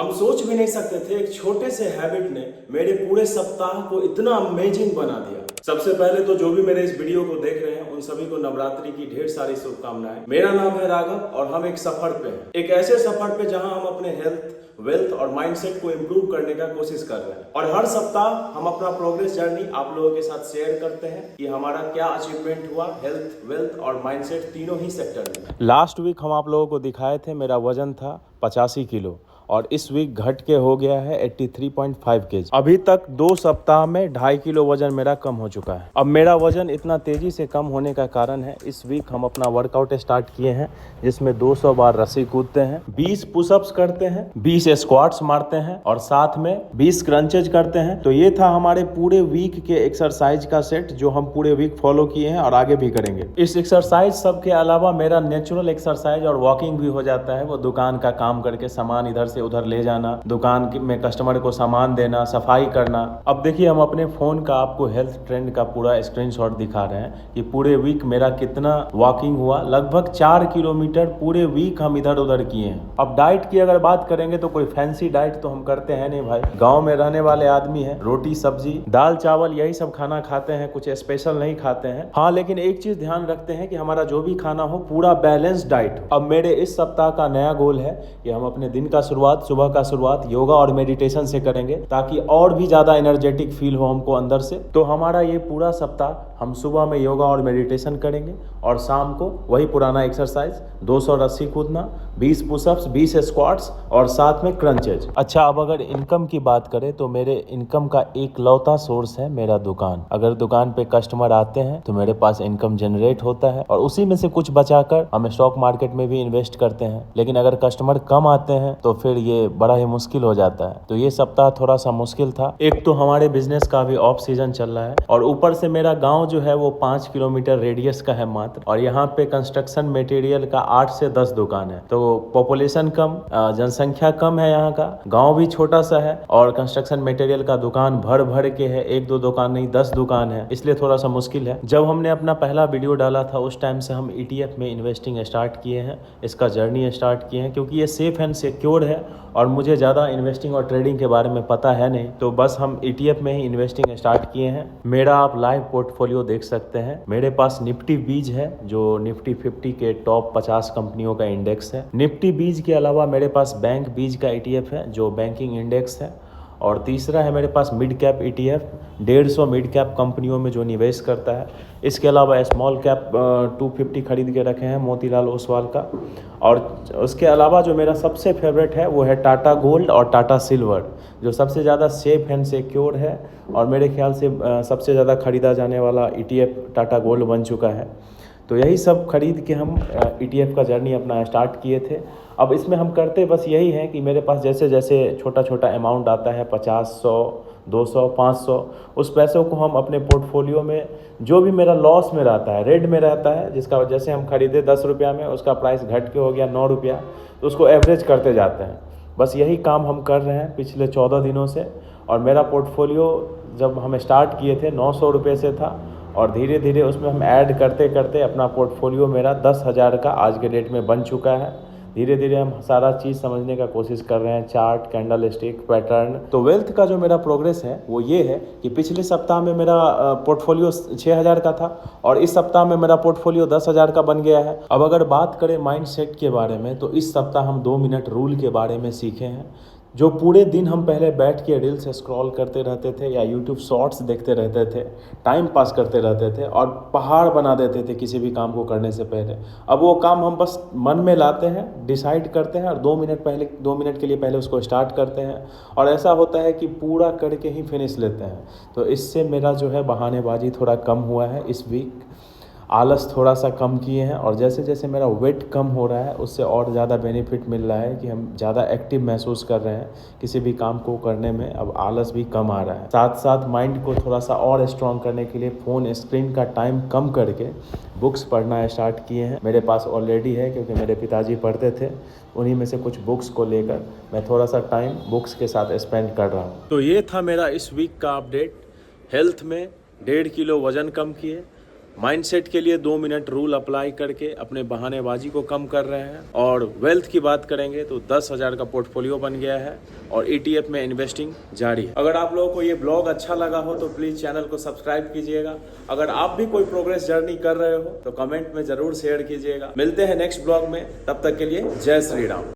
हम सोच भी नहीं सकते थे एक छोटे से हैबिट ने मेरे पूरे सप्ताह को इतना अमेजिंग बना दिया। सबसे पहले तो जो भी मेरे इस वीडियो को देख रहे हैं उन सभी को नवरात्रि की ढेर सारी शुभकामनाएं। मेरा नाम है राघव और हम एक सफर पे हैं, एक ऐसे सफर पे जहां हम अपने हेल्थ, वेल्थ और माइंडसेट को इंप्रूव करने का कोशिश कर रहे हैं। और हर सप्ताह हम अपना प्रोग्रेस जर्नी आप लोगों के साथ शेयर करते हैं कि हमारा क्या अचीवमेंट हुआ हेल्थ, वेल्थ और माइंडसेट तीनों ही सेक्टर में। लास्ट वीक हम आप लोगों को दिखाए थे मेरा वजन था 85 किलो और इस वीक घट के हो गया है 83.5 केजी। अभी तक 2 सप्ताह में 2.5 किलो वजन मेरा कम हो चुका है। अब मेरा वजन इतना तेजी से कम होने का कारण है इस वीक हम अपना वर्कआउट स्टार्ट किए हैं जिसमें 200 बार रस्सी कूदते हैं, 20 पुशअप्स करते हैं, 20 स्क्वाट्स मारते हैं और साथ में 20 क्रंचेज करते हैं। तो ये था हमारे पूरे वीक के एक्सरसाइज का सेट जो हम पूरे वीक फॉलो किए हैं और आगे भी करेंगे। इस एक्सरसाइज सब के अलावा मेरा नेचुरल एक्सरसाइज और वॉकिंग भी हो जाता है। वो दुकान का काम करके सामान इधर से उधर ले जाना, दुकान में कस्टमर को सामान देना, सफाई करना। अब देखिए हम अपने फोन का आपको हेल्थ ट्रेंड का पूरा स्क्रीनशॉट दिखा रहे हैं कि पूरे वीक मेरा कितना वॉकिंग हुआ। लगभग 4 किलोमीटर पूरे वीक हम इधर उधर किए हैं। अब डाइट की अगर बात करेंगे तो कोई फैंसी डाइट तो हम करते हैं नहीं भाई, गाँव में रहने वाले आदमी है, रोटी सब्जी दाल चावल यही सब खाना खाते हैं, कुछ स्पेशल नहीं खाते हैं। हाँ, लेकिन एक चीज ध्यान रखते हैं कि हमारा जो भी खाना हो पूरा बैलेंस डाइट हो। अब मेरे इस सप्ताह का नया गोल है कि हम अपने दिन का शुरुआत, सुबह का शुरुआत योगा और मेडिटेशन से करेंगे ताकि और भी ज्यादा एनर्जेटिक फील हो हमको अंदर से। तो हमारा ये पूरा सप्ताह हम सुबह में योगा और मेडिटेशन करेंगे और शाम को वही पुराना एक्सरसाइज 200 रस्सी कूदना, 20 पुशअप्स, 20 स्क्वाट्स और साथ में क्रंचेज। अच्छा, अब अगर इनकम की बात करें तो मेरे इनकम का एक लौता सोर्स है मेरा दुकान। अगर दुकान पे कस्टमर आते हैं तो मेरे पास इनकम जनरेट होता है और उसी में से कुछ बचाकर हम स्टॉक मार्केट में भी इन्वेस्ट करते हैं। लेकिन अगर कस्टमर कम आते हैं तो फिर ये बड़ा ही मुश्किल हो जाता है। तो ये सप्ताह थोड़ा सा मुश्किल था। एक तो हमारे बिजनेस का भी ऑफ सीजन चल रहा है और ऊपर से मेरा गांव जो है वो 5 किलोमीटर रेडियस का है मात्र, और यहाँ पे कंस्ट्रक्शन मटेरियल का 8 से 10 दुकान है। तो पॉपुलेशन कम, जनसंख्या कम है, यहाँ का गांव भी छोटा सा है और कंस्ट्रक्शन मटेरियल का दुकान भर भर के है, 1-2 दुकान नहीं 10 दुकान है, इसलिए थोड़ा सा मुश्किल है। जब हमने अपना पहला वीडियो डाला था उस टाइम से हम ETF में इन्वेस्टिंग स्टार्ट किए हैं, इसका जर्नी स्टार्ट किए हैं क्योंकि ये सेफ एंड सिक्योर है और मुझे ज़्यादा इन्वेस्टिंग और ट्रेडिंग के बारे में पता है नहीं, तो बस हम ETF में ही इन्वेस्टिंग स्टार्ट किए हैं। मेरा आप लाइव पोर्टफोलियो देख सकते हैं। मेरे पास निफ्टी बीज है जो निफ्टी 50 के टॉप 50 कंपनियों का इंडेक्स है। निफ्टी बीज के अलावा मेरे पास बैंक बीज का ETF है जो बैंकिंग इंडेक्स है, और तीसरा है मेरे पास mid cap ETF 150 mid cap कंपनियों में जो निवेश करता है। इसके अलावा स्मॉल कैप 250 खरीद के रखे हैं मोतीलाल ओसवाल का। और उसके अलावा जो मेरा सबसे फेवरेट है वो है टाटा गोल्ड और टाटा सिल्वर, जो सबसे ज़्यादा सेफ एंड सिक्योर है और मेरे ख्याल से सबसे ज़्यादा खरीदा जाने वाला ETF टाटा गोल्ड बन चुका है। तो यही सब खरीद के हम ETF का जर्नी अपना स्टार्ट किए थे। अब इसमें हम करते बस यही है कि मेरे पास जैसे जैसे छोटा छोटा अमाउंट आता है 50, 100, 200, 500, उस पैसों को हम अपने पोर्टफोलियो में जो भी मेरा लॉस में रहता है, रेड में रहता है, जिसका जैसे हम खरीदे 10 रुपया में उसका प्राइस घट के हो गया 9 रुपया, तो उसको एवरेज करते जाते हैं। बस यही काम हम कर रहे हैं पिछले 14 दिनों से। और मेरा पोर्टफोलियो जब हम स्टार्ट किए थे 900 रुपये से था और धीरे धीरे उसमें हम ऐड करते करते अपना पोर्टफोलियो मेरा 10,000 का आज के डेट में बन चुका है। धीरे धीरे हम सारा चीज़ समझने का कोशिश कर रहे हैं, चार्ट, कैंडल स्टिक, पैटर्न। तो वेल्थ का जो मेरा प्रोग्रेस है वो ये है कि पिछले सप्ताह में मेरा पोर्टफोलियो 6,000 का था और इस सप्ताह में मेरा पोर्टफोलियो 10,000 का बन गया है। अब अगर बात करें माइंडसेट के बारे में तो इस सप्ताह हम 2 मिनट रूल के बारे में सीखे हैं। जो पूरे दिन हम पहले बैठ के रील्स स्क्रॉल करते रहते थे या यूट्यूब शॉर्ट्स देखते रहते थे, टाइम पास करते रहते थे और पहाड़ बना देते थे किसी भी काम को करने से पहले, अब वो काम हम बस मन में लाते हैं, डिसाइड करते हैं और 2 मिनट के लिए पहले उसको स्टार्ट करते हैं और ऐसा होता है कि पूरा करके ही फिनिश लेते हैं। तो इससे मेरा जो है बहानेबाजी थोड़ा कम हुआ है इस वीक, आलस थोड़ा सा कम किए हैं और जैसे जैसे मेरा वेट कम हो रहा है उससे और ज़्यादा बेनिफिट मिल रहा है कि हम ज़्यादा एक्टिव महसूस कर रहे हैं किसी भी काम को करने में। अब आलस भी कम आ रहा है। साथ साथ माइंड को थोड़ा सा और स्ट्रॉन्ग करने के लिए फ़ोन स्क्रीन का टाइम कम करके बुक्स पढ़ना स्टार्ट किए हैं। मेरे पास ऑलरेडी है क्योंकि मेरे पिताजी पढ़ते थे, उन्हीं में से कुछ बुक्स को लेकर मैं थोड़ा सा टाइम बुक्स के साथ स्पेंड कर रहा हूँ। तो ये था मेरा इस वीक का अपडेट। हेल्थ में 1.5 किलो वज़न कम किए, माइंडसेट के लिए 2 मिनट रूल अप्लाई करके अपने बहानेबाजी को कम कर रहे हैं। और वेल्थ की बात करेंगे तो 10,000 का पोर्टफोलियो बन गया है और ETF में इन्वेस्टिंग जारी है। अगर आप लोगों को ये ब्लॉग अच्छा लगा हो तो प्लीज चैनल को सब्सक्राइब कीजिएगा। अगर आप भी कोई प्रोग्रेस जर्नी कर रहे हो तो कमेंट में जरूर शेयर कीजिएगा। मिलते हैं नेक्स्ट ब्लॉग में, तब तक के लिए जय श्री राम।